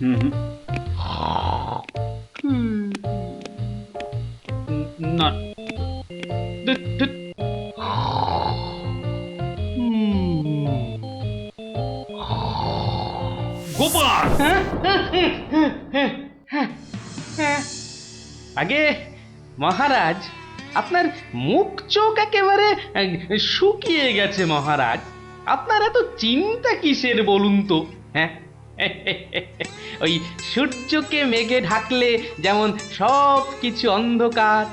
হুম হুম। না, ধুৎ, ধুৎ। গোপাল! আগে মহারাজ, আপনার মুখ চোখ একেবারে শুকিয়ে গেছে মহারাজ। আপনার এত চিন্তা কিসের বলুন তো? হ্যাঁ, ওই সূর্যকে মেঘে ঢাকলে যেমন সব কিছু অন্ধকার,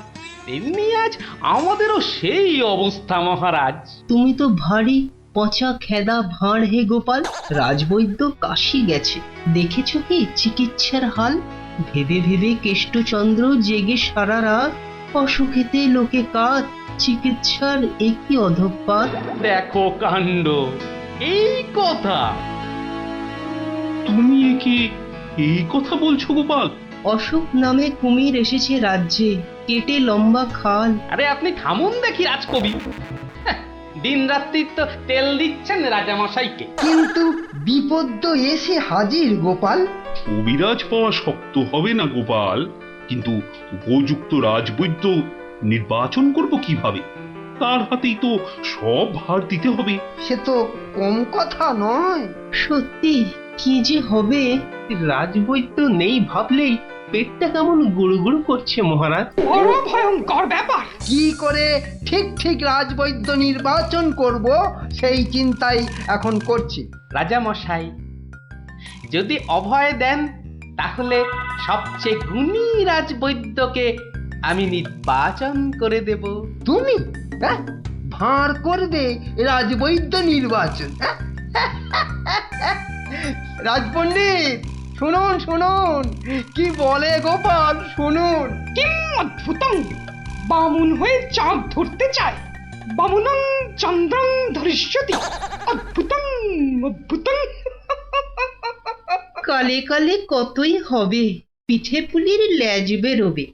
তেমনি আজ আমাদেরও সেই অবস্থা মহারাজ। তুমি তো ভারী পচা খেদা ভাঁড় হে গোপাল। রাজবৈদ্য কাশি গেছে, দেখেছো কি চিকিৎসার হাল? ভেবে ভেবে কেষ্টচন্দ্র জেগে সারা রাত, অসুখেতে লোকে কাত, চিকিৎসার একই অধঃপাত। দেখো কাণ্ড, এই কথা! তুমি কি এই কথা বলছো গোপাল? অসুখ নামে কুমির এসেছে রাজ্যে, কেটে লম্বা খাল। আরে আপনি থামুন দেখি রাজকবি। দিন রাত্রি তো তেল দিচ্ছেন রাজামশাইকে। কিন্তু বিপদ তো এসে হাজির গোপাল। কবিরাজ পাওয়া শক্ত হবে না গোপাল, কিন্তু উপযুক্ত রাজবৈদ্য নির্বাচন করব কিভাবে? তার হাতেই তো সব ভার দিতে হবে। সে তো কম কথা নয়। সত্যি কি যে হবে! রাজবৈদ্য নেই ভাবলেই পেটটা কেমন গুড়ুগুড়ু করছে মহারাজ। বড় ভয়ঙ্কর ব্যাপার। কি করে ঠিক ঠিক রাজবৈদ্য নির্বাচন করব সেই চিন্তাই এখন করছি। রাজামশাই, যদি অভয় দেন তাহলে সবচেয়ে গুণী রাজবৈদ্যকে আমি নির্বাচন করে দেব। তুমি হ্যাঁ ভাঁড় করবে রাজবৈদ্য নির্বাচন? হ্যাঁ? রাজপণ্ডিত শুনুন শুনুন, কি বলে গোপাল শুনুন। কিম অদ্ভুতং! বামুন হয়ে চাঁদ ধরতে চায়। বামুনং চন্দ্রং ধরিষ্যতি। অদ্ভুতং অদ্ভুতং। কালে কালে কতই হবে, পিঠে পুলির ল্যাজ বেরোবে,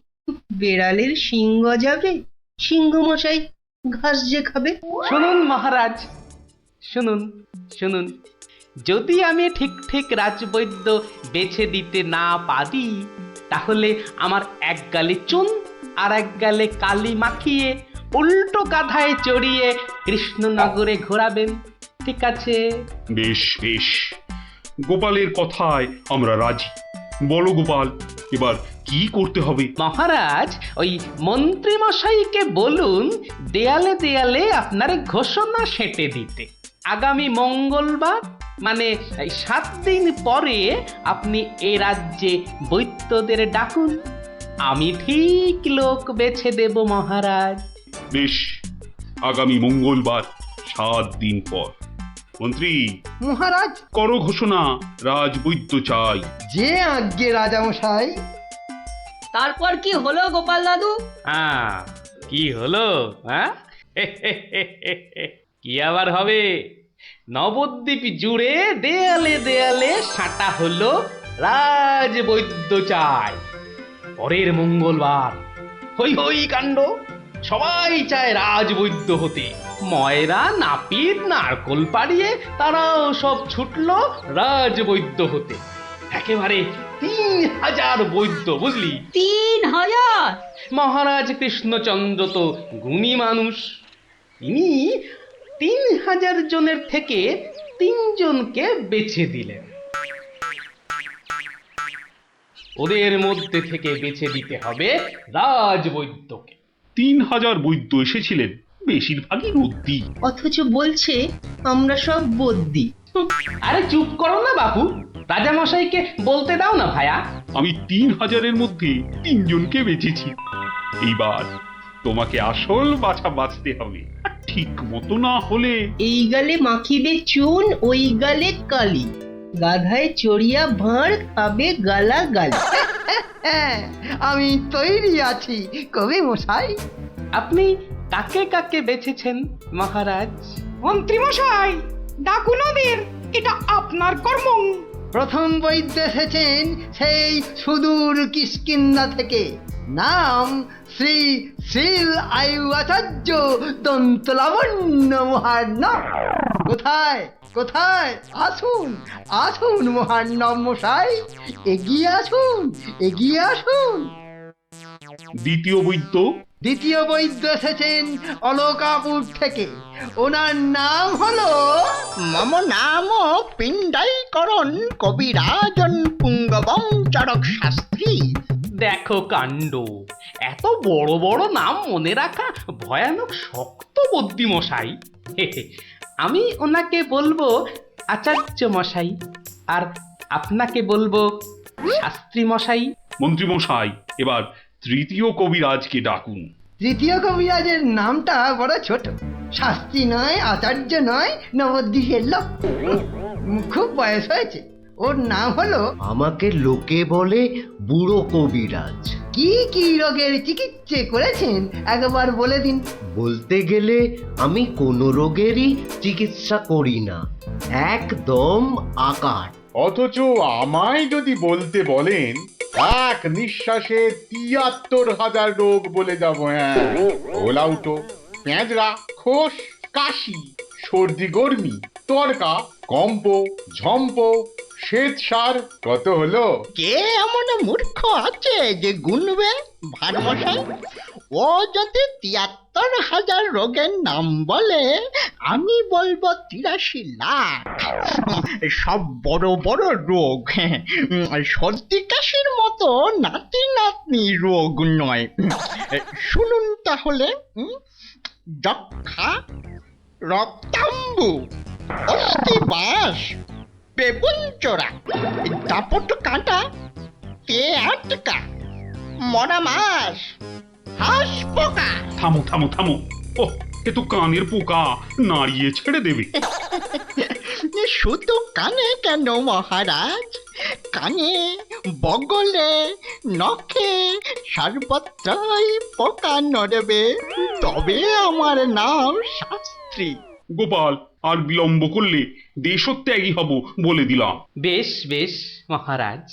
বেড়ালের সিংহ যাবে, সিংহ মশাই ঘাস যে খাবে। শুনুন মহারাজ, শুনুন শুনুন, যদি আমি ঠিক ঠিক রাজবৈদ্য বেছে দিতে না পারি, তাহলে আমার এক গালে চুন আর এক গালে কালি মাখিয়ে উল্টো কাঁধায় চড়িয়ে কৃষ্ণনগরে ঘোরাবেন, ঠিক আছে? বেশ বেশ, গোপালের কথায় আমরা রাজি। বলো গোপাল, এবার কি করতে হবে? মহারাজ, ওই মন্ত্রী মশাইকে বলুন দেয়ালে দেয়ালে আপনার ঘোষণা সেঁটে দিতে। আগামী মঙ্গলবার মানে 7 দিন পরে আপনি এ রাজ্যে বৈদ্যদের ডাকুন, আমি ঠিক লোক বেছে দেব মহারাজ। বেশ, আগামী মঙ্গলবার 7 দিন পর। মন্ত্রী, মহারাজ, করো ঘোষণা, রাজবৈদ্য চাই। যে আজ্ঞে রাজামশাই। তারপর কি হলো গোপাল দাদু? হ্যাঁ, কি হলো? হ্যাঁ, কি আবার হবে? নবদ্বীপ জুড়ে দেয়ালে দেয়ালে সাঁটা হলো রাজবৈদ্য চাই। পরের মঙ্গলবার হই হই কাণ্ড, সবাই চায় রাজবৈদ্য হতে। ময়রা নাপিত নারকোল পাড়িয়ে তারাও সব ছুটলো রাজবৈদ্য হতে। একেবারে 3000 বৈদ্য, বুঝলি? 3000! মহারাজ কৃষ্ণচন্দ্র তো গুণী মানুষ, তিনি 3000 জনের থেকে 3 জনকে বেছে দিলেন। ওদের মধ্যে থেকে বেছে দিতে হবে রাজবৈদ্যকে। 3000 বৈদ্য এসেছিলেন, বেশিরভাগই রদ্দি। অথচ বলছে আমরা সব বদ্যি। আরে চুপ করো না বাবু, রাজামশাইকে বলতে দাও না ভায়া। আমি 3000-এর মধ্যে 3 জনকে বেঁচেছি। এইবার তোমাকে আসল বাছা বাঁচতে হবে, আর ঠিক মতো না হলে এই গালে মাখিবে চুন, ওই গালে কালি, গাধায় চড়িয়া ভাঁড় খাবে গালা গালি। হ্যাঁ, আমি তৈরি আছি কবি মশাই। আপনি কাকে কাকে বেছেছেন মহারাজ? মন্ত্রী মশাই, ডাকুন ওদের, এটা আপনার কর্ম। প্রথম বৈদ্য এসেছেন সেই সুদূর কিষ্কিন্ধা থেকে, নাম শ্রী শ্রীল আয়ু আচার্য দন্তলাবণ্য মহার্ণ। কোথায় কোথায়? আসুন আসুন মহান্নব মশাই, এগিয়ে আসুন এগিয়ে আসুন। দ্বিতীয় বৈদ্য, দ্বিতীয় বৈদ্য এসেছেন অলকাপুর থেকে। ওনার নাম হলো মম নাম পিণ্ডাইকরণ কবিরাজন পুঙ্গবং চরক শাস্ত্রী। দেখো কাণ্ড, এত বড় বড় নাম মনে রাখা ভয়ানক শক্ত বুদ্ধি মশাই। আমি ওনাকে বলবো আচার্য মশাই, আর আপনাকে বলবো শাস্ত্রী মশাই। মন্ত্রী মশাই, এবার তৃতীয় কবিরাজকে ডাকুন। তৃতীয় কবিরাজের নামটা বড় ছোট, শাস্ত্রী নয়, আচার্য নয়, নবদ্বীপের লোক। খুব বয়স হয়েছে। ওর নাম হলো, আমাকে লোকে বলে বুড়ো কবিরাজ। কি কি রোগের চিকিৎসা করেছেন একবার বলে দিন। বলতে গেলে আমি কোনো রোগেরই চিকিৎসা করি না, একদম আকার। অথচ আমায় যদি বলতে বলেন, এক নিঃশ্বাসে ৭৩,০০০ রোগ বলে যাব। হ্যাঁ, ওলাউটো, পেঁজরা, খোস, কাশি, সর্দি গর্মি, তড়কা, কম্প, ঝম্প, শ্বেত সার, কত হলো? কে এমন মূর্খ আছে যে গুনবে ভারমশাই? ও যদি ৭৩,০০০ রোগের নাম বলে, আমি বলবো ৮৩ লাখ। সব বড় বড় রোগ, সর্দি কাশির মতো নাতি নাতনি রোগ নয়। শুনুন তাহলে, যক্ষা, রক্তাম্বু, অস্থিবাস, বেগুনচোরা, দাপট কাঁটা, তে আটকা, মরা মাছ, হাঁস পোকা। থামো থামো থামো, ও এ তো কানের পোকা, নাড়িয়ে ছেড়ে দেবে। শুধু কানে কেন মহারাজ, কানে, বগলে, নখে, সর্বত্রই পোকা নড়বে, তবে আমার নাম শাস্ত্রী। গোপাল, আর বিলম্ব করলে দেশত্যাগী হব বলে দিলাম। বেশ বেশ মহারাজ,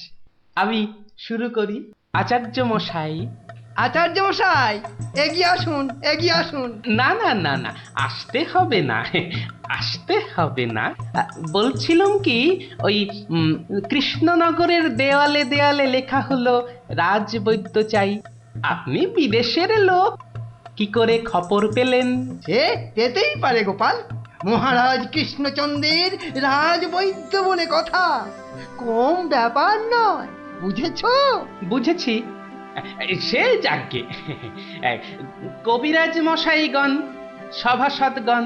আমি শুরু করি। আচার্য মশাই। আচার্য মশাই, এগিয়ে আসুন এগিয়ে আসুন। না না না না, আসতে হবে না, আসতে হবে না। বলছিলাম কি, ওই কৃষ্ণনগরের দেওয়ালে দেওয়ালে লেখা হলো রাজবৈদ্য চাই। আপনি বিদেশের লোক, কি করে খবর পেলেন? সে পেতেই পারে গোপাল, মহারাজ কৃষ্ণচন্দ্রের রাজবৈদ্য বলে কথা, কম ব্যাপার নয়, বুঝেছো? বুঝেছি, সে যাকে। কবিরাজ মশাইগণ, সভাসদগণ,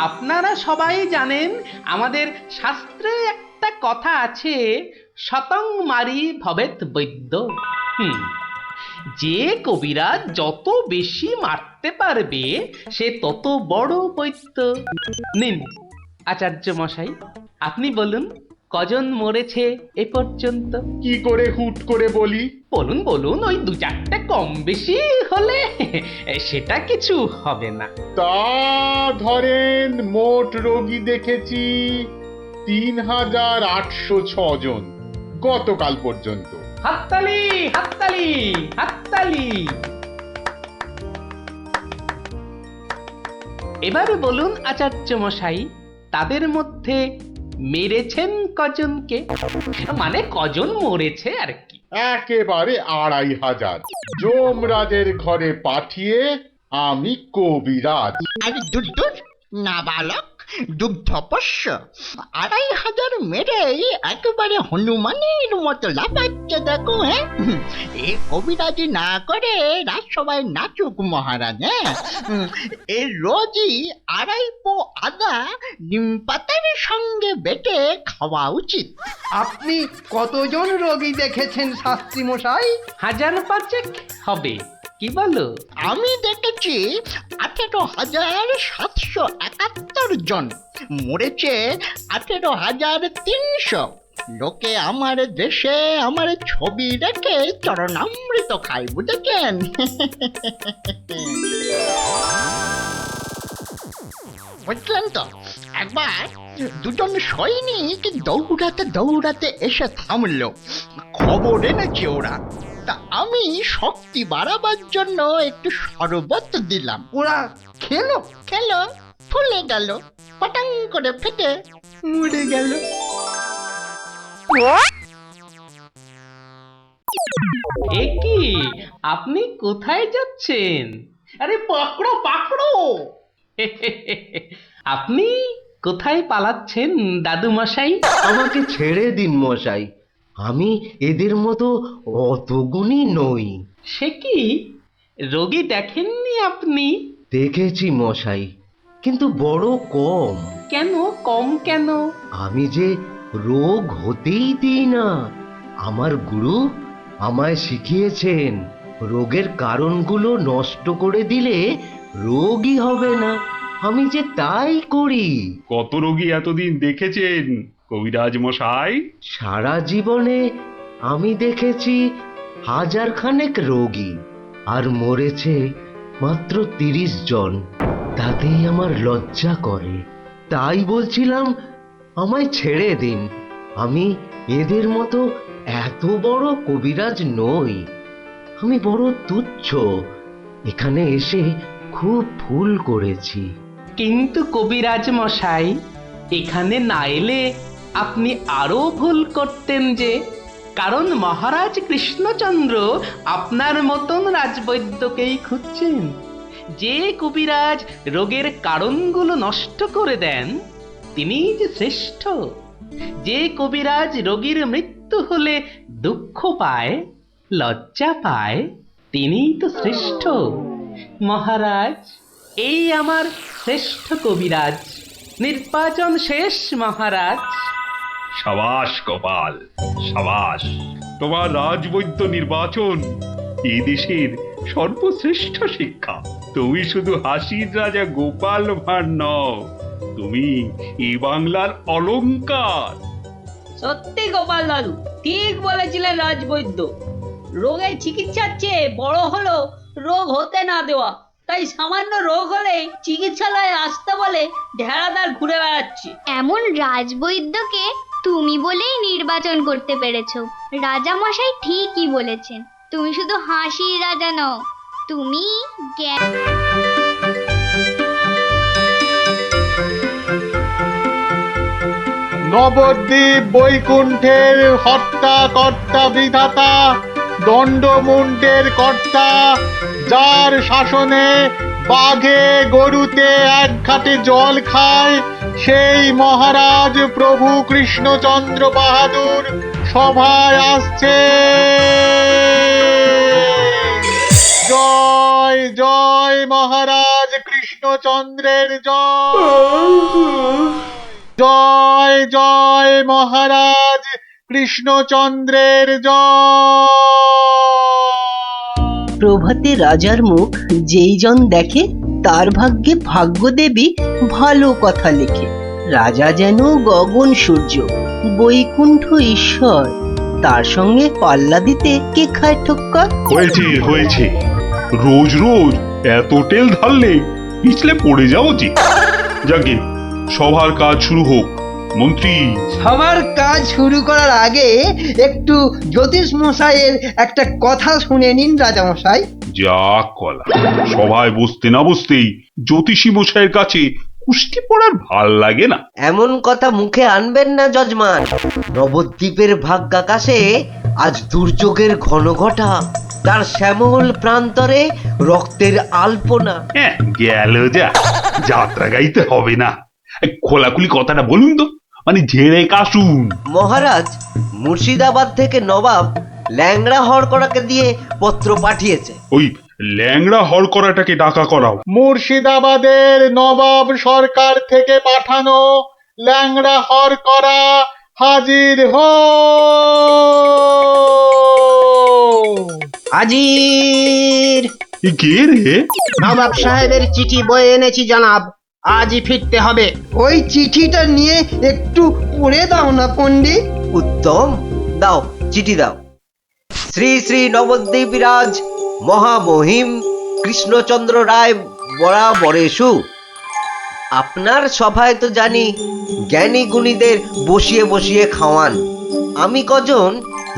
আপনারা সবাই জানেন আমাদের শাস্ত্রে একটা কথা আছে, শতং মারি ভবেত বৈদ্য। যে কবিরাজ যত বেশি মারতে পারবে সে তত বড় বৈদ্য। নিন আচার্য মশাই, আপনি বলুন কজন মরেছে এ পর্যন্ত? কি করে হুট করে বলি? বলুন বলুন, ওই ২-৪টে কম বেশি হলে সেটা কিছু হবে না। তা ধরেন মোট রোগী দেখেছি ৩,৮০৬ জন গতকাল পর্যন্ত। হাততালি হাততালি হাততালি। এবারে বলুন আচার্য মশাই, তাদের মধ্যে মেরেছেন কজনকে, মানে কজন মরেছে আর কি? একেবারে ২৫০০০। যমরাজের ঘরে পাঠিয়ে আমি কবিরাজ। আর দুধ নাবালক, দুগ্ধপোষ্য, ২৫০০ মেরেই একেবারে হনুমানের মতো লাফাচ্ছে দেখো। হ্যাঁ, এ কবিরাজি না করে রাজসভায় নাচুক মহারাজ। হ্যাঁ, এ রোজই ২.৫ পো আদা নিম পাতার সঙ্গে বেটে খাওয়া উচিত। আপনি কতজন রোগী দেখেছেন শাস্ত্রী মশাই? ৫০০০ হবে, কি বলো? আমি দেখেছি ১৮,৭৭১ জন, মরেছে ১৮,৩০০। লোকে আমার দেশে আমার ছবি রেখে চরণামৃত খায়, বুঝেছেন? বুঝলেন তো? একবার দুজন সৈনিক দৌড়াতে দৌড়াতে এসে থামলো, খবর এনেছে ওরা। তা আমি শক্তি বাড়াবার জন্য একটু শরবত দিলাম। ওরা খেলো? খেলো, ফুলে গেল, পটাং করে ফেটে মরে গেল। এ কি, আপনি কোথায় যাচ্ছেন? আরে পাকড়ো পাকড়ো। আপনি কোথায় পালাচ্ছেন দাদু মশাই? আমাকে ছেড়ে দিন মশাই, আমি এদের মতো অত গুণী নই। সে কি, রোগী দেখেননি আপনি? দেখেছি মশাই, কিন্তু বড় কম। কেন কম কেন? আমি যে রোগ হতেই দিই না। আমার গুরু আমায় শিখিয়েছেন, রোগের কারণগুলো নষ্ট করে দিলে রোগই হবে না। আমি যে তাই করি। কত রোগী এতদিন দেখেছেন কবিরাজ মশাই? সারা জীবনে আমি দেখেছি 1000 খানেক রোগী, আর মরেছে মাত্র 30 জন। তাতেই আমার লজ্জা করে। তাই বলছিলাম আমায় ছেড়ে দিন। আমি এদের মতো এত বড় কবিরাজ নই। আমি বড় তুচ্ছ। এখানে এসে খুব ভুল করেছি। কিন্তু কবিরাজ মশাই, এখানে না এলে আপনি আরো ভুল করতেন যে। কারণ মহারাজ কৃষ্ণচন্দ্র আপনার মতন রাজবৈদ্যকেই খুঁজছেন। যে কবিরাজ রোগের কারণগুলো নষ্ট করে দেন, তিনিই যে শ্রেষ্ঠ। যে কবিরাজ রোগীর মৃত্যু হলে দুঃখ পায়, লজ্জা পায়, তিনিই তো শ্রেষ্ঠ। মহারাজ, এই আমার শ্রেষ্ঠ কবিরাজ। নির্বাচন শেষ মহারাজ। সাবাস গোপাল, সাবাস। তোমার রাজবৈদ্য নির্বাচন এই দেশের সর্বশ্রেষ্ঠ শিক্ষা। তুমি শুধু হাসির রাজা গোপাল ভাঁড় নও, তুমি এই বাংলার অলংকার। সত্যি গোপাল দাদু ঠিক বলেছিলেন রাজবৈদ্য। রোগের চিকিৎসার চেয়ে বড় হলো রোগ হতে না দেওয়া। তাই সামান্য রোগ হলেই চিকিৎসালয়ে আসতে বলে ঢেড়াদার ঘুরে বেড়াচ্ছে। এমন রাজবৈদ্যকে তুমি বলেই নির্বাচন করতে পেরেছো। রাজামশাই ঠিকই বলেছেন, তুমি শুধু হাসির রাজা নও, তুমি জ্ঞান। নবদ্বীপ বৈকুণ্ঠের হর্তা কর্তা বিধাতা, দণ্ডমুণ্ডের কর্তা, যার শাসনে বাঘে গরুতে এক ঘাটে জল খায়, সেই মহারাজ প্রভু কৃষ্ণচন্দ্র বাহাদুর সভায় আসছে। জয় জয় মহারাজ কৃষ্ণচন্দ্রের জয়। জয় জয় মহারাজ কৃষ্ণচন্দ্রের জয়। প্রভাতে রাজার মুখ যেই জন দেখে, তার ভাগ্যে ভাগ্যদেবী ভালো কথা লেখে। রাজা যেন গগন সূর্য, বৈকুণ্ঠ ঈশ্বর, তার সঙ্গে পাল্লা দিতে কে খায় ঠক্কর? হয়েছে হয়েছে, রোজ রোজ এত তেল ঢাললে পিছলে পড়ে যাও যে। যাকে সভার কাজ শুরু হোক। মন্ত্রী, সবার কাজ শুরু করার আগে একটু জ্যোতিষ মশাইয়ের একটা কথা শুনে নিন রাজা মশাই। যা কলা, সভায় বসতে না বসতেই জ্যোতিষী মশাইয়ের কাছে কুস্তি পড়ার ভাল লাগে না। এমন কথা মুখে আনবেন না যজমান। নবদ্বীপের ভাগ্যাকাশে আজ দুর্যোগের ঘন ঘটা, তার শ্যামল প্রান্তরে রক্তের আলপনা। হ্যাঁ, গেল যা, যাত্রা গাইতে হবে না। খোলাখুলি কথাটা বলুন তো, মানে ঝেড়ে কাশুন। মহারাজ মুর্শিদাবাদ থেকে নবাব ল্যাংড়া হরকড়াকে দিয়ে পত্র পাঠিয়েছে। ওই ল্যাংড়া হরকরাটাকে ডাকা করাও। মুর্শিদাবাদের নবাব সরকার থেকে পাঠানো ল্যাংড়া হরকরা হাজির হো। হাজির। কে রে? নবাব সাহেবের চিঠি বয়ে এনেছি জনাব, আজই ফিরতে হবে। ওই চিঠিটা নিয়ে একটু পড়ে দাও না পণ্ডিত। উত্তম, দাও চিঠি দাও। শ্রী শ্রী নবদ্বীপ রাজ মহামহিম কৃষ্ণচন্দ্র রায় বরাবরেশু। আপনার সভায় তো জানি জ্ঞানী গুণীদের বসিয়ে বসিয়ে খাওয়ান। আমি কজন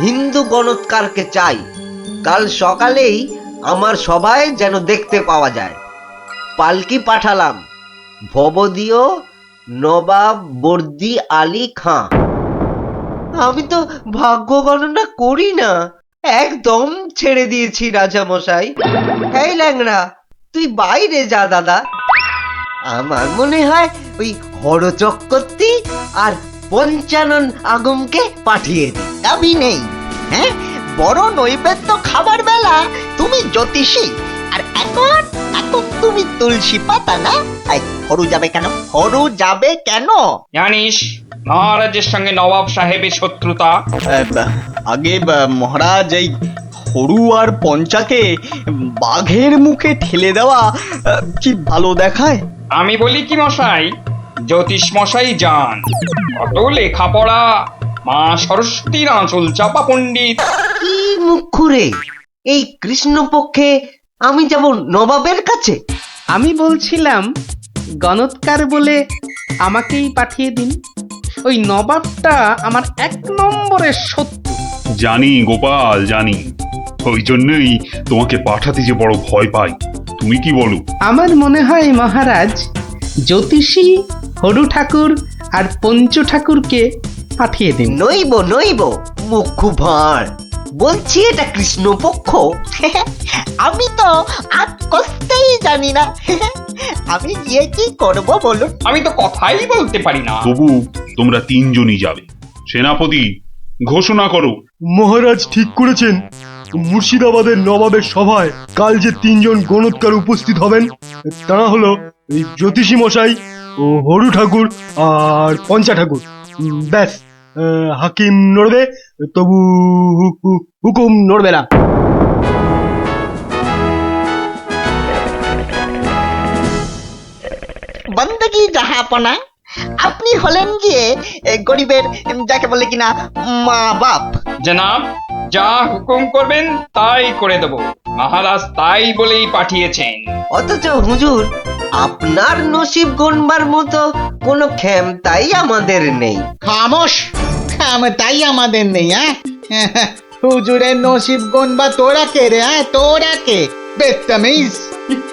হিন্দু গণৎকারকে চাই। কাল সকালেই আমার সভায় যেন দেখতে পাওয়া যায়। পালকি পাঠালাম, ভবদীয় নবাব বর্দি আলী খাঁ। আমি তো ভাগ্য গণনা করি না, একদম ছেড়ে দিয়েছি রাজামশাই। এই ল্যাংড়া, তুই বাইরে যা দাদা। আমার মনে হয় ওই হরচক্রবর্তী আর পঞ্চানন আগমকে পাঠিয়ে দি। দাবি নেই। হ্যাঁ, বড় নৈবেদ্য খাবার বেলা তুমি জ্যোতিষী, আর এখন এখন তুমি তুলসী পাতা না? এই, হরু যাবে কেন? হরু যাবে কেন? জানিস মহারাজের সঙ্গে নবাব সাহেবের শত্রুতা। আগে মহারাজ, এই হরু আর পঞ্চাকে বাঘের মুখে ঠেলে দেওয়া কি ভালো দেখায়? আমি বলি কি মশাই, জ্যোতিষ মশাই যান, কত লেখাপড়া, মা সরস্বতীর আঁচল চাপা পণ্ডিত। কি মুখ খুঁড়ে এই কৃষ্ণপক্ষে আমি যাব নবাবের কাছে? আমি বলছিলাম গণৎকার বলে আমাকেই পাঠিয়ে দিন। ওই নবাবটা আমার 1 নম্বরের শত্রু। জানি গোপাল, জানি। ওই জন্যই তোমাকে পাঠাতে যে বড় ভয় পাই। তুমি কি বলো? আমার মনে হয় মহারাজ জ্যোতিষী হরু ঠাকুর আর পঞ্চু ঠাকুরকে পাঠিয়ে দিন। নইব নইব, মুখ ভাঁড়। বলছি এটা কৃষ্ণপক্ষ। আমি তো আর কষতেই জানি না। আমি গিয়ে কি করব বলুন? আমি তো কথাই বলতে পারি না। তবু তোমরা 3 জনই যাবে। সেনাপতি, ঘোষণা করো। মহারাজ ঠিক করেছেন, মুর্শিদাবাদের নবাবের সভায় কাল যে 3 জন গণৎকার উপস্থিত হবেন তারা হলো এই জ্যোতিষী মশাই ও হরু ঠাকুর আর পঞ্চা ঠাকুর। ব্যাস, হাকিম নড়বে, তবু হুকুম নড়বে না। বন্দগি জাহাপনা, আপনি হলেন গিয়ে গরিবের, যাকে বলে কিনা মা বাপ। জনাব, যা হুকুম করবেন তাই করে দেব। মহারাজ তাই বলেই পাঠিয়েছেন। অথচ হুজুর, আপনার নসিব গণবার মতো কোনো ক্ষমতাই আমাদের নেই। খামোশ, তাই আমাদের নেই। হুজুরের নসিব গনবা তোরা কে রে? তোরা কে? বেত্তামিজ।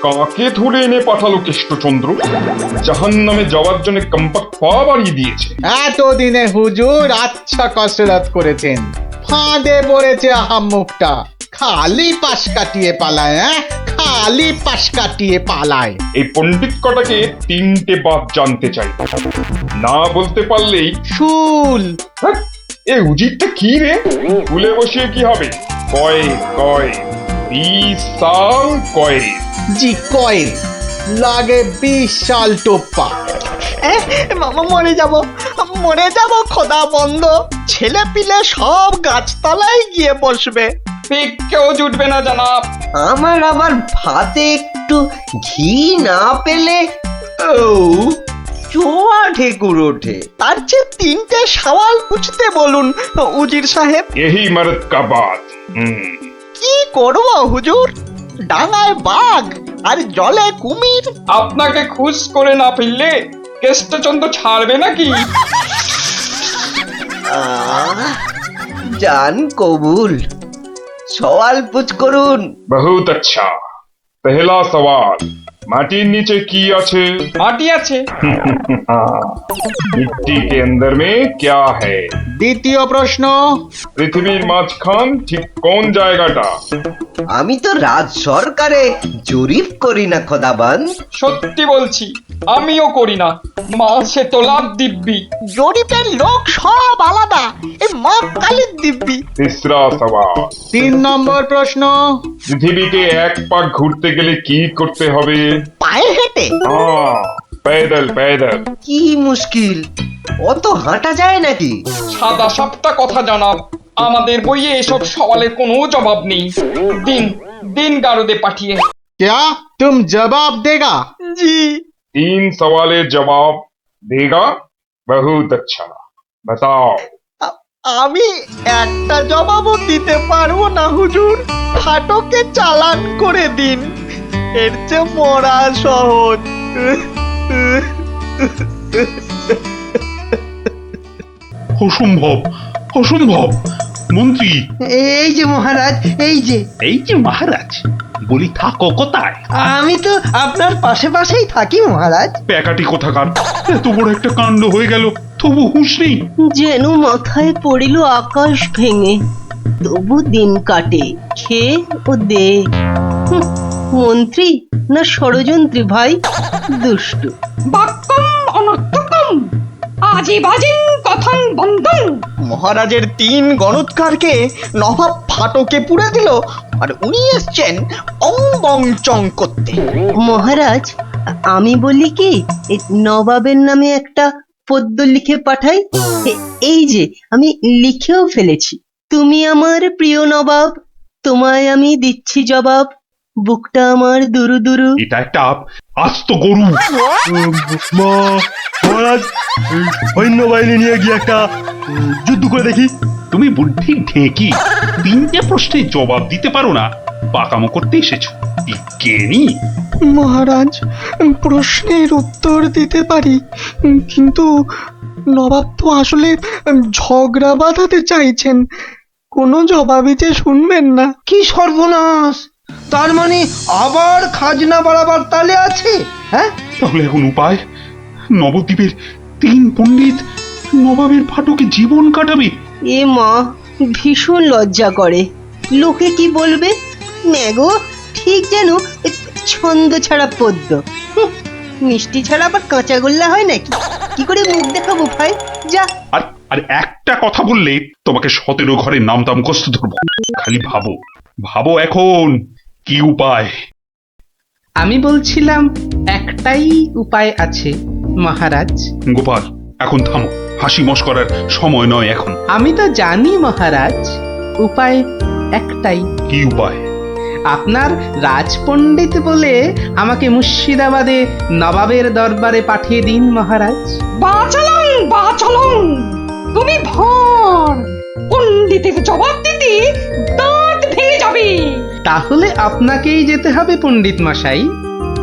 কাকে ধরে এনে পাঠালো কৃষ্ণচন্দ্র? জাহান্নামে যাওয়ার জন্য কম্পাক পা বাড়িয়ে দিয়েছে। এতদিনে হুজুর আচ্ছা কসরত করেছেন, ফাঁদে পড়েছে আহাম্মুকটা। খালি পাশ কাটিয়ে পালায়, খালি পাশ কাটিয়ে পালায়। এই পণ্ডিত কটাকে 3টে বাদ জানতে চাই, না বলতে পারলেই শুল। এ উজিরটা কি রে? ফুলে বসিয়ে কি হবে? কয় কয় 20 সাল কয়। জি কয়েল লাগে 20 সাল টোপ্পা। মরে যাব খোদা বন্ধ। ছেলে পিলে সব গাছতলায় গিয়ে বসবে। কেউ জুটবে না জনাব। আমার আবার ভাতে একটু ঘি না পেলে চোয়া ঠেকুর ওঠে। তার চেয়ে 3টে সওয়াল পুছতে বলুন উজির সাহেব। यही मर्द का बात। কি করব হুজুর? ডাঙায় বাঘ আর জলে কুমির। আপনাকে খুশ করে না ফেললে কৃষ্ণচন্দ্র ছাড়বে নাকি? জান কবুল, সওয়াল পুছ করুন। बहुत अच्छा। पहला सवाल, माटिर नीचे की আছে? মাটি আছে। मिट्टी के अंदर में क्या है? দ্বিতীয় প্রশ্ন, পৃথিবীর মাঝখান ঠিক কোন জায়গাটা? আমি তো রাজ সরকারে জরিপ করি না খোদাবান। সত্যি বলছি, আমিও করি না। মাসে তোলার দিব্যি। জরিপের লোক সব আলাদা। এই মা কালীর দিব্যি। तीसरा सवाल, 3 নম্বর প্রশ্ন, পৃথিবীকে এক পাক ঘুরতে গেলে কি করতে হবে? পায়ে হেঁটে। हाँ, पैदल पैदल। কি মুশকিল, অত হাঁটা যায় নাকি? সাদা সাপটা কথা জানাব, আমাদের বইয়ে এসব সওয়ালের কোনো জবাব নেই। দিন দিন গারদে পাঠিয়ে। क्या तुम जवाब देगा? জি। 3 सवालेर जवाब देगा? बहुत अच्छा। बताओ। আমি একটা জবাবও দিতে পারবো না হুজুর। ফাটকে চালান করে দিন, এর চেয়ে মরা সহজ। অসম্ভব, অসম্ভব। মন্ত্রী, এই যে মহারাজ, এই যে এই যে মহারাজ, বলি থাকো কোথায়? আমি তো আপনার পাশে পাশেই থাকি মহারাজ। প্যাকাটি কোথাকার, এত বড় একটা কাণ্ড হয়ে গেল, তবু হুঁশ নেই। যেন মাথায় পড়িল আকাশ ভেঙে, তবু দিন কাটে খেয়ে ও দে। মন্ত্রী না ষড়যন্ত্রী ভাই, দুষ্টু। বাক্যম অনর্থকম আজি বাজিন কথন বন্ধন। মহারাজের 3 গণৎকারকে নবাব ফাটকে পুড়ে দিল, আর উনি এসছেন অং বং চং করতে। মহারাজ, আমি বলি কি, এই নবাবের নামে একটা পদ্য লিখে পাঠাই। এই যে আমি লিখেও ফেলেছি। তুমি আমার প্রিয় নবাব, তোমায় আমি দিচ্ছি জবাব, বুকটা আমার দুরু দুরু। এটা একটা আস্ত গরু। মহারাজ, এই সৈন্যবাহিনী নিয়ে গিয়ে একটা যুদ্ধ করে দেখি। তুমি বুদ্ধি ঢেকি, 3টে প্রশ্নের জবাব দিতে পারো না, পাকামো করতে এসেছো বিজ্ঞানী। মহারাজ, প্রশ্নের উত্তর দিতে পারি, কিন্তু নবাব তো আসলে ঝগড়া বাঁধাতে চাইছেন, কোনো জবাবই যে শুনবেন না। কি সর্বনাশ! তার মানে আবার খাজনা বাড়াবার তালে আছে? হ্যাঁ, তাহলে এখন উপায়? নবদ্বীপের 3 পণ্ডিত নবাবের ফাটকে জীবন কাটাবে। এ মা, ভীষণ লজ্জা করে। লোকে কি বলবে? ম্যাগো ঠিক যেন ছন্দ ছাড়া পদ্য। মিষ্টি ছাড়া আবার কাঁচাগোল্লা হয় নাকি? কি করে মুখ দেখাবো ভাই? যা। আর একটা কথা বললে তোমাকে 17 ঘরের নামটা মুখস্থ ধরবো। খালি ভাবো ভাবো এখন কি উপায়। আমি বলছিলাম একটাই উপায় আছে মহারাজ। গোপাল, এখন থামো, হাসি মশকরার সময় নয় এখন। আমি তো জানি মহারাজ, উপায় একটাই। কি উপায়? আপনার রাজপণ্ডিত বলে আমাকে মুর্শিদাবাদে নবাবের দরবারে পাঠিয়ে দিন মহারাজ। বাঁচালং বাঁচালং, তুমি ভর পণ্ডিতের জবাব দিতে দাঁত ভেঙে যাবে। তাহলে আপনাকেই যেতে হবে পণ্ডিত মশাই,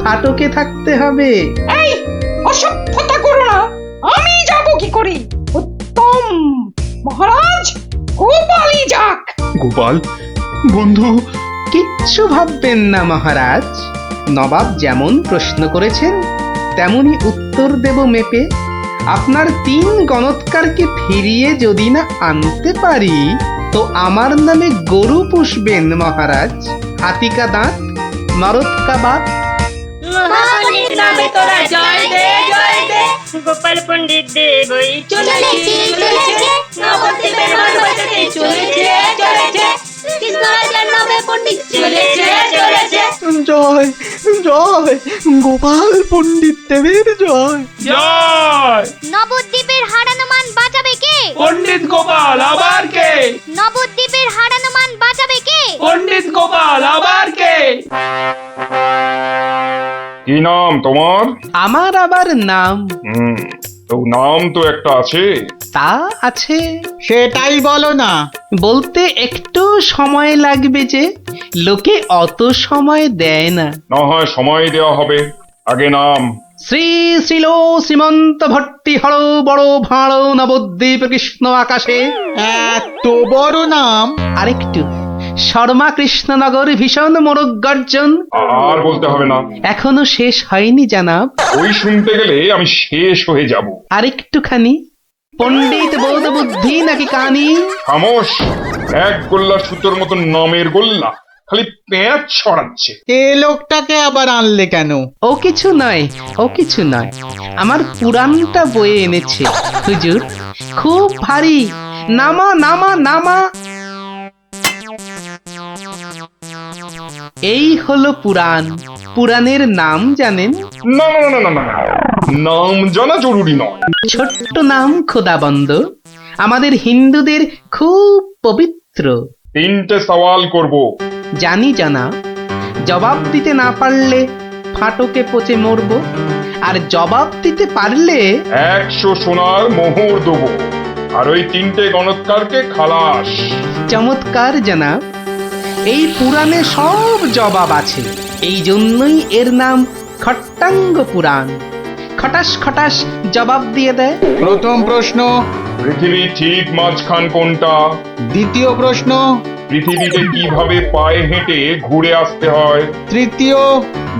ফাটকে থাকতে হবে। এই অসভ্যতা করো না, আমি যাব কি করে? উত্তম মহারাজ, গোপালই যাক। গোপাল বন্ধু, কিচ্ছু ভাববেন না মহারাজ, নবাব যেমন প্রশ্ন করেছেন তেমনি উত্তর দেব মেপে। আপনার 3 গণৎকারকে ফিরিয়ে যদি না আনতে পারি তো আমার নামে গরু পুষবেন মহারাজ, হাতিকা দাঁত, নরৎকা বাত। মহাপণ্ডিত নামে তোরা জয় দে জয় দে, গোপাল পণ্ডিত দেবই চলেছে চলেছে, নবদ্বীপের মান বাঁচাতে চলেছে চলেছে, কৃষ্ণরাজার নামে পণ্ডিত চলেছে চলেছে। জয় জয়, গোপাল পণ্ডিত দেবের জয় জয়। নবদ্বীপের হারানো মান বাঁচাবে কে? পণ্ডিত গোপাল, আবার কে? নবদ্বীপের হারানো মান বাঁচাবে কে? পণ্ডিত গোপাল, আবার কে? কি নাম তোমার? আমার আবার নাম? তো নাম তো একটা আছে। তা আছে, সেটাই বলো না। বলতে একটু সময় লাগবে, যে লোকে অত সময় দেয় না। না হয় সময় দেওয়া হবে, আগে নাম। শ্রী শ্রীল শ্রীমন্ত ভট্টি হর বড় ভাঁড় নবদ্বীপ কৃষ্ণ আকাশে। এত বড় নাম? আরেকটু, শর্মা কৃষ্ণনগর ভীষণ মোরগ গর্জন। আর বলতে হবে না, এখনো শেষ হয়নি জানাব। ওই শুনতে গেলে আমি শেষ হয়ে যাব। আরেকটুখানি, পণ্ডিত বোধ বুদ্ধি নাকি কানি। খামোশ, এক গোল্লা সুতোর মতন নামের গোল্লা, খালি পেঁচ ছড়াচ্ছে। এ লোকটাকে আবার আনলে কেন? ও কিছু নয়, ও কিছু নয়, আমার পুরাণটা বয়ে এনেছে হুজুর, খুব ভারী। নামা নামা নামা। এই হলো পুরাণ। পুরাণের নাম জানেন? না না না না না, নাম জানা জরুরি নয়। ছোট্ট নাম খোদাবন্দ, আমাদের হিন্দুদের খুব পবিত্র। 3টে সওয়াল করব। জানি জানা, জবাব দিতে না পারলে ফাটকে পচে মরব, আর জবাব দিতে পারলে 100 সোনার মোহর দেবো, আর ওই 3টে গণৎকারকে খালাস। চমৎকার জানাব, এই পুরাণে সব জবাব আছে, এই জন্যই এর নাম খট্টাঙ্গ পুরাণ। খটাস খটাস জবাব দিয়ে দেয়। প্রথম প্রশ্ন, পৃথিবীর ঠিক মাঝখান কোনটা? দ্বিতীয় প্রশ্ন। পৃথিবীতে কিভাবে পায়ে হেঁটে ঘুরে আসতে হয়? তৃতীয়।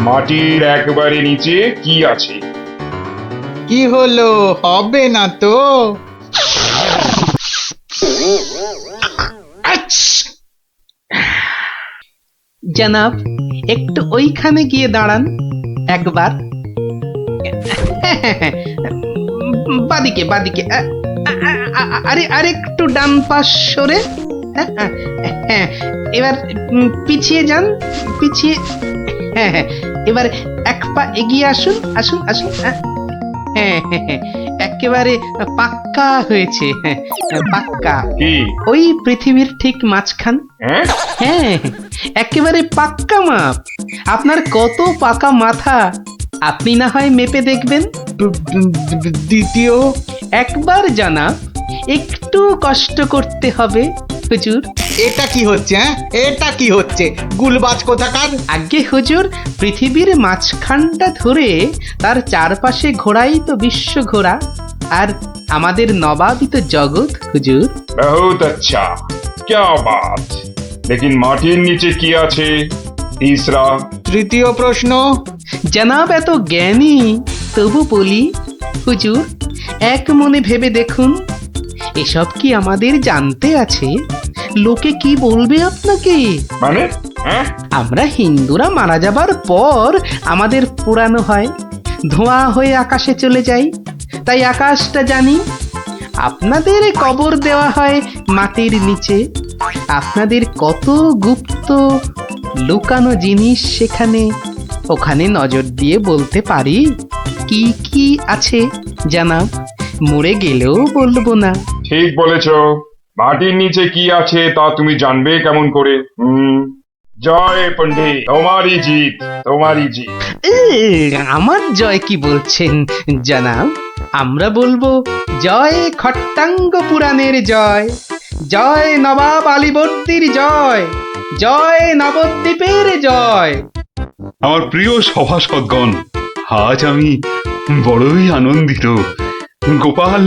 মাটির একবারে নিচে কি আছে? কি হলো, হবে না তো? জনাব, একটু ওইখানে গিয়ে দাঁড়ান একবার। বাদিকে বাদিকে, আরে আরেকটু ডান পাশ সরে। হ্যাঁ, এবার পিছিয়ে যান, পিছিয়ে। হ্যাঁ, এবার এক পা এগিয়ে আসুন, আসুন আসুন। হ্যাঁ, একেবারে পাক্কা হয়েছে, পাক্কা। ওই পৃথিবীর ঠিক মাঝখান। হ্যাঁ, একেবারে পাক্কা মাপ। আপনার কত পাকা মাথা, আপনি না হয় মেপে দেখবেন। দ্বিতীয়। একবার জানা, একটু কষ্ট করতে হবে হুজুর। এটা কি হচ্ছে? হ্যাঁ, এটা কি হচ্ছে? গুলবাজ কোথাকার। আগে হুজুর, পৃথিবীর মাঝখানটা ধরে তার চারপাশে ঘোরাই তো বিশ্ব ঘোরা, আর আমাদের নবাবই তো জগৎ হুজুর। বহুত আচ্ছা, क्या बात। लेकिन মাটির নিচে কি আছে? তিসরা। তৃতীয় প্রশ্ন। জনাব এত জ্ঞানী, তবু বলি হুজুর, এক মনে ভেবে দেখুন, এসব কি আমাদের জানতে আছে? লোকে কি বলবে আপনাকে? মানে আমরা হিন্দুরা মারা যাবার পর আমাদের পোড়ানো হয়, ধোঁয়া হয়ে আকাশে চলে যাই, তাই আকাশটা জানি। আপনাদের কবর দেওয়া হয় মাটির নিচে, আপনাদের কত গুপ্ত লুকানো জিনিস সেখানে, ওখানে নজর দিয়ে বলতে পারি কি কি আছে জানাব, মরে গেলেও বলবো না। ঠিক বলেছ, মাটির নিচে কি আছে তা তুমি জানবে কেমন করে? জয় পণ্ডিত, তোমারই জিত, তোমারই জিত। আমার জয় কি বলছেন জানাব? আমরা বলবো জয় খট্টাঙ্গ পুরাণের জয়, জয় নবাব আলীবর্দীর জয়, জয় নবদ্বীপের জয়। আমার প্রিয় সভাসদগণ, আজ আমি বড়ই আনন্দিত। গোপাল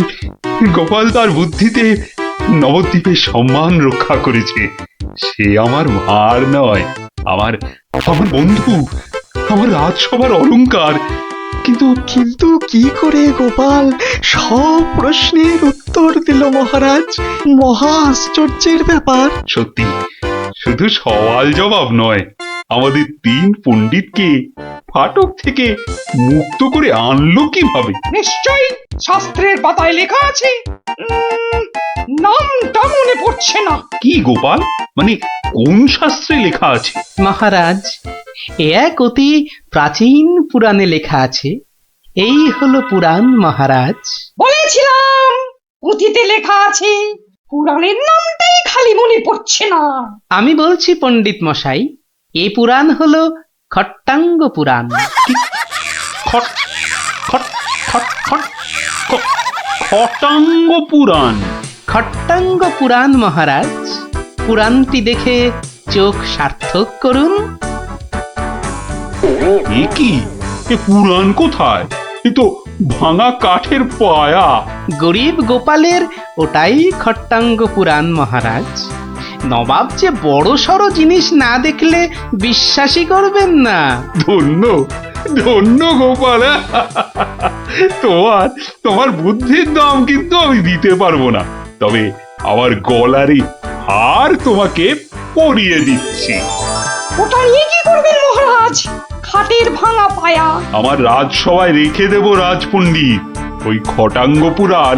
গোপাল তার বুদ্ধিতে নবদ্বীপের সম্মান রক্ষা করেছে। সে আমার ভার নয়, আমার আমার বন্ধু, আমার রাজসভার অলংকার। কিন্তু কিন্তু কি করে গোপাল সব প্রশ্নের উত্তর দিল মহারাজ? মহা আশ্চর্যের ব্যাপার। সত্যি, শুধু সওয়াল জবাব নয়, আমাদের 3 পণ্ডিতকে ফাটক থেকে মুক্ত করে আনলো কিভাবে? নিশ্চয়ই শাস্ত্রের পাতায় লেখা আছে, নামটা মনে পড়ছে না। কি গোপাল, মানে কোন শাস্ত্রে লেখা আছে? মহারাজ, এক অতি প্রাচীন পুরাণে লেখা আছে। এই হলো পুরাণ মহারাজ। বলেছিলাম পুঁথিতে লেখা আছে, পুরাণের নামটাই খালি মনে পড়ছে না। আমি বলছি পণ্ডিত মশাই, এ পুরাণ হলো খট্টাঙ্গ পুরাণ। খটাঙ্গ পুরাণ? খট্টাঙ্গ পুরাণ মহারাজ। পুরাণটি দেখে চোখ সার্থক করুন। এ কি, এ পুরাণ কোথায়? এ তো ভাঙা কাঠের পায়া। গরিব গোপালের ওটাই খট্টাঙ্গ পুরাণ মহারাজ। নবাব যে বড় সড় জিনিস না দেখলে বিশ্বাসই করবেন না। ধন্য ধন্য গোপাল, তোমার বুদ্ধির দাম কিন্তু আমি দিতে পারবো না, তবে আমার গলারই হার তোমাকে পরিয়ে দিচ্ছি। ওটা নিয়ে কি করবেন মহারাজ? খাটের ভাঙা পায়া আমার রাজসভায় রেখে দেব রাজপণ্ডিত। ওই খটাঙ্গ পুরাণ